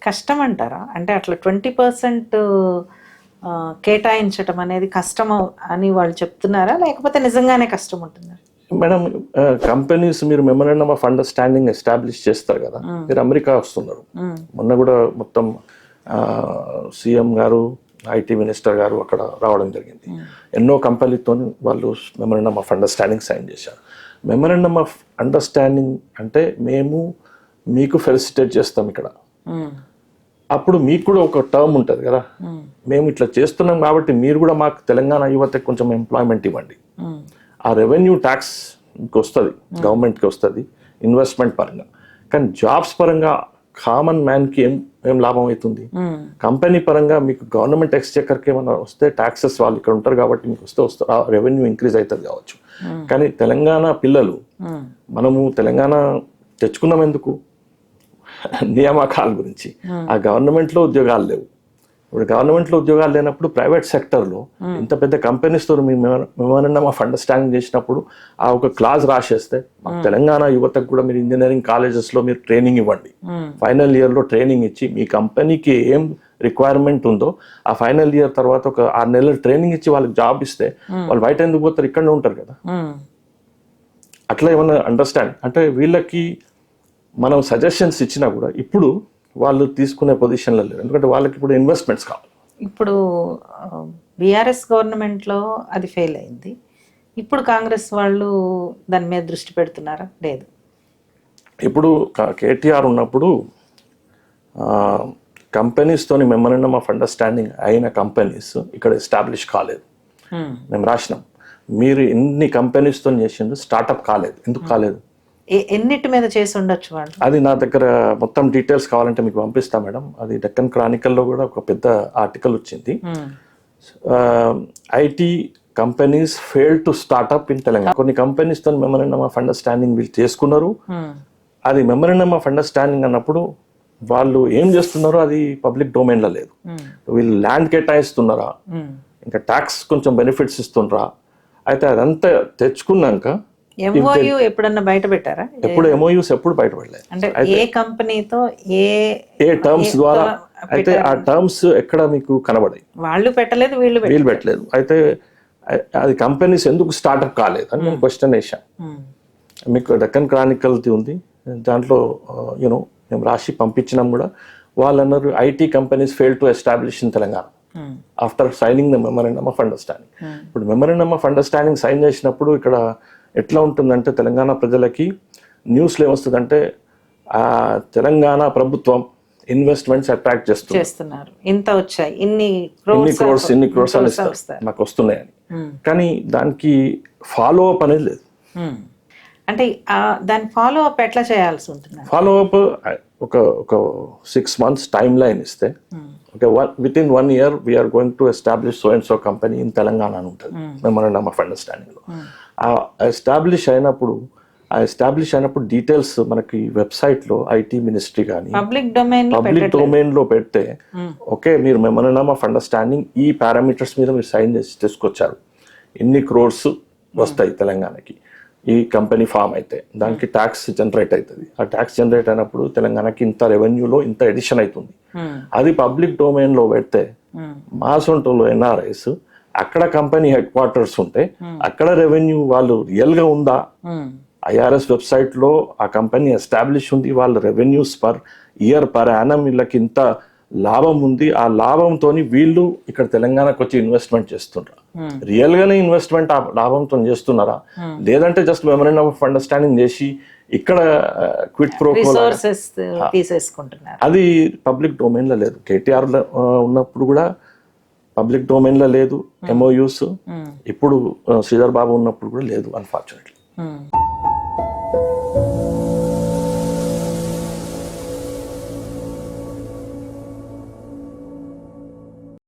కష్టం అంటారా? అంటే అట్లా 20% కేటాయించటం అనేది కష్టం అని వాళ్ళు చెప్తున్నారా, లేకపోతే నిజంగానే కష్టం ఉంటున్నారు? మేడం, కంపెనీస్ మీరు మెమరాండమ్ ఆఫ్ అండర్స్టాండింగ్ ఎస్టాబ్లిష్ చేస్తారు కదా, మీరు అమెరికా వస్తున్నారు. మొన్న కూడా మొత్తం సీఎం గారు, ఐటీ మినిస్టర్ గారు అక్కడ రావడం జరిగింది. ఎన్నో కంపెనీతో వాళ్ళు మెమరాండమ్ ఆఫ్ అండర్స్టాండింగ్ సైన్ చేశారు. మెమరాండమ్ ఆఫ్ అండర్స్టాండింగ్ అంటే మేము మీకు ఫెలిసిటేట్ చేస్తాం ఇక్కడ. అప్పుడు మీకు కూడా ఒక టర్మ్ ఉంటుంది కదా, మేము ఇట్లా చేస్తున్నాం కాబట్టి మీరు కూడా మాకు తెలంగాణ యువతకి కొంచెం ఎంప్లాయ్మెంట్ ఇవ్వండి. ఆ రెవెన్యూ ట్యాక్స్ మీకు వస్తుంది, గవర్నమెంట్కి వస్తుంది ఇన్వెస్ట్మెంట్ పరంగా. కానీ జాబ్స్ పరంగా కామన్ మ్యాన్కి ఏం లాభం అవుతుంది? కంపెనీ పరంగా మీకు గవర్నమెంట్ ఎక్స్చెక్కర్కి ఏమైనా వస్తే ట్యాక్సెస్ వాళ్ళు ఇక్కడ ఉంటారు కాబట్టి మీకు వస్తే రెవెన్యూ ఇంక్రీజ్ అవుతుంది కావచ్చు. కానీ తెలంగాణ పిల్లలు, మనము తెలంగాణ తెచ్చుకున్నాం ఎందుకు? నియామకాల గురించి. ఆ గవర్నమెంట్లో ఉద్యోగాలు లేవు. ఇప్పుడు గవర్నమెంట్లో ఉద్యోగాలు లేనప్పుడు ప్రైవేట్ సెక్టర్లో ఇంత పెద్ద కంపెనీస్తో మెమరాండమ్ ఆఫ్ అండర్స్టాండింగ్ చేసినప్పుడు ఆ ఒక క్లాజ్ రాసేస్తే, తెలంగాణ యువతకు కూడా మీరు ఇంజనీరింగ్ కాలేజెస్లో మీరు ట్రైనింగ్ ఇవ్వండి, ఫైనల్ ఇయర్లో ట్రైనింగ్ ఇచ్చి మీ కంపెనీకి ఏం రిక్వైర్మెంట్ ఉందో ఆ ఫైనల్ ఇయర్ తర్వాత ఒక 6 నెలలు ట్రైనింగ్ ఇచ్చి వాళ్ళకి జాబ్ ఇస్తే వాళ్ళు బయట ఎందుకు పోతారు? ఇక్కడనే ఉంటారు కదా. అట్లా ఏమన్నా అండర్స్టాండ్ అంటే వీళ్ళకి మనం సజెషన్స్ ఇచ్చినా కూడా ఇప్పుడు వాళ్ళు తీసుకునే పొజిషన్లో లేరు. ఎందుకంటే వాళ్ళకి ఇప్పుడు ఇన్వెస్ట్మెంట్స్ కావాలి. ఇప్పుడు బీఆర్ఎస్ గవర్నమెంట్లో అది ఫెయిల్ అయింది. ఇప్పుడు కాంగ్రెస్ వాళ్ళు దాని మీద దృష్టి పెడుతున్నారా? లేదు. ఇప్పుడు కేటీఆర్ ఉన్నప్పుడు కంపెనీస్తోని మెమరాండమ్ ఆఫ్ అండర్స్టాండింగ్ అయిన కంపెనీస్ ఇక్కడ ఎస్టాబ్లిష్ కాలేదు. మేము రాసినాం, మీరు ఎన్ని కంపెనీస్తో చేసిండ్రు, స్టార్ట్అప్ కాలేదు. ఎందుకు కాలేదు? ఎన్నిటి మీద చేసి ఉండొచ్చు వాళ్ళు? అది నా దగ్గర మొత్తం డీటెయిల్స్ కావాలంటే మీకు పంపిస్తా మేడం. అది డెక్కన్ క్రానికల్లో కూడా ఒక పెద్ద ఆర్టికల్ వచ్చింది. IT companies fail to start up in Telangana. కొన్ని కంపెనీస్తో మెమరాండమ్ ఆఫ్ అండర్స్టాండింగ్ వీళ్ళు చేసుకున్నారు. అది మెమరాండమ్ ఆఫ్ అండర్స్టాండింగ్ అన్నప్పుడు వాళ్ళు ఏం చేస్తున్నారో అది పబ్లిక్ డొమైన్లో లేదు. వీళ్ళు ల్యాండ్ కేటాయిస్తున్నారా, ఇంకా ట్యాక్స్ కొంచెం బెనిఫిట్స్ ఇస్తున్నారా? అయితే అదంతా తెచ్చుకున్నాక ఎంఓయూ ఎప్పుడన్నా బయట పెట్టారా? ఎప్పుడు ఎంఓయూస్ ఎప్పుడు బయట పెట్టలేదు. అంటే ఏ కంపెనీతో ఏ టర్మ్స్ ద్వారా అయితే ఆ టర్మ్స్ ఎక్కడ మీకు కనబడాయి? వాళ్ళు పెట్టలేదు, వీళ్ళు పెట్టలేదు. అయితే అది కంపెనీస్ ఎందుకు స్టార్ట్అప్ కాలేదు అని నేను క్వశ్చన్ వేసాను. మీకు డెక్కన్ క్రానికల్ది ఉంది, దాంట్లో యూనో మేము రాసి పంపించినాం కూడా. వాళ్ళు అన్నారు IT companies fail to establish in Telangana after signing the memorandum of understanding. ఇప్పుడు మెమరాండమ్ ఆఫ్ అండర్స్టాండింగ్ సైన్ చేసినప్పుడు ఇక్కడ ఎట్లా ఉంటుందంటే తెలంగాణ ప్రజలకి న్యూస్లో ఏమొస్తుందంటే తెలంగాణ ప్రభుత్వం ఇన్వెస్ట్మెంట్స్ అట్రాక్ట్ చేస్తున్నారు, ఇంత వచ్చాయి, ఇన్ని క్రోర్స్ అని ఇస్తారు, మాకు వస్తున్నాయని. కానీ దానికి ఫాలో అప్ అనేది లేదు. అంటే దాని ఫాలో అప్ ఎట్లా చేయాల్సి ఉంటుంది? ఫాలో అప్ ఒక 6 months టైం లైన్ ఇస్తే, okay, within 1 year we are going to establish so and so company in Telangana అని ఉంటుంది మెమరాండమ్ ఆఫ్ అండర్స్టాండింగ్లో. ఎస్టాబ్లిష్ అయినప్పుడు డీటెయిల్స్ మనకి వెబ్సైట్లో ఐటీ మినిస్ట్రీ కానీ పబ్లిక్ డొమైన్లో పెడితే, ఓకే, మీరు మెమరాండమ్ ఆఫ్ అండర్స్టాండింగ్ ఈ పారామీటర్స్ మీద మీరు సైన్ చేసి తీసుకొచ్చారు, ఇన్ని క్రోర్స్ వస్తాయి తెలంగాణకి, ఈ కంపెనీ ఫామ్ అయితే దానికి ట్యాక్స్ జనరేట్ అవుతుంది. ఆ ట్యాక్స్ జనరేట్ అయినప్పుడు తెలంగాణకి ఇంత రెవెన్యూలో ఇంత ఎడిషన్ అవుతుంది. అది పబ్లిక్ డొమైన్లో పెడితే మా సొంతలో ఎన్ఆర్ఐస్ అక్కడ కంపెనీ హెడ్ క్వార్టర్స్ ఉంటే అక్కడ రెవెన్యూ వాళ్ళు రియల్ గా ఉందా? ఐఆర్ఎస్ వెబ్సైట్ లో ఆ కంపెనీ ఎస్టాబ్లిష్ ఉంది, వాళ్ళ revenues per year per annum వీళ్ళకి ఇంత లాభం ఉంది, ఆ లాభంతో వీళ్ళు ఇక్కడ తెలంగాణకు వచ్చి ఇన్వెస్ట్మెంట్ చేస్తున్నారా? రియల్ గానే ఇన్వెస్ట్మెంట్ ఆ లాభంతో చేస్తున్నారా? లేదంటే జస్ట్ మెమరాండమ్ ఆఫ్ అండర్స్టాండింగ్ చేసి ఇక్కడ క్విట్ ప్రో తీసేసుకుంటున్నారు? అది పబ్లిక్ డొమైన్ లో లేదు. కేటీఆర్ ఉన్నప్పుడు కూడా పబ్లిక్ డొమైన్ లో లేదు ఎంఓయూస్. ఇప్పుడు శ్రీధర్ బాబు ఉన్నప్పుడు కూడా లేదు, అన్ఫార్చునేట్లీ.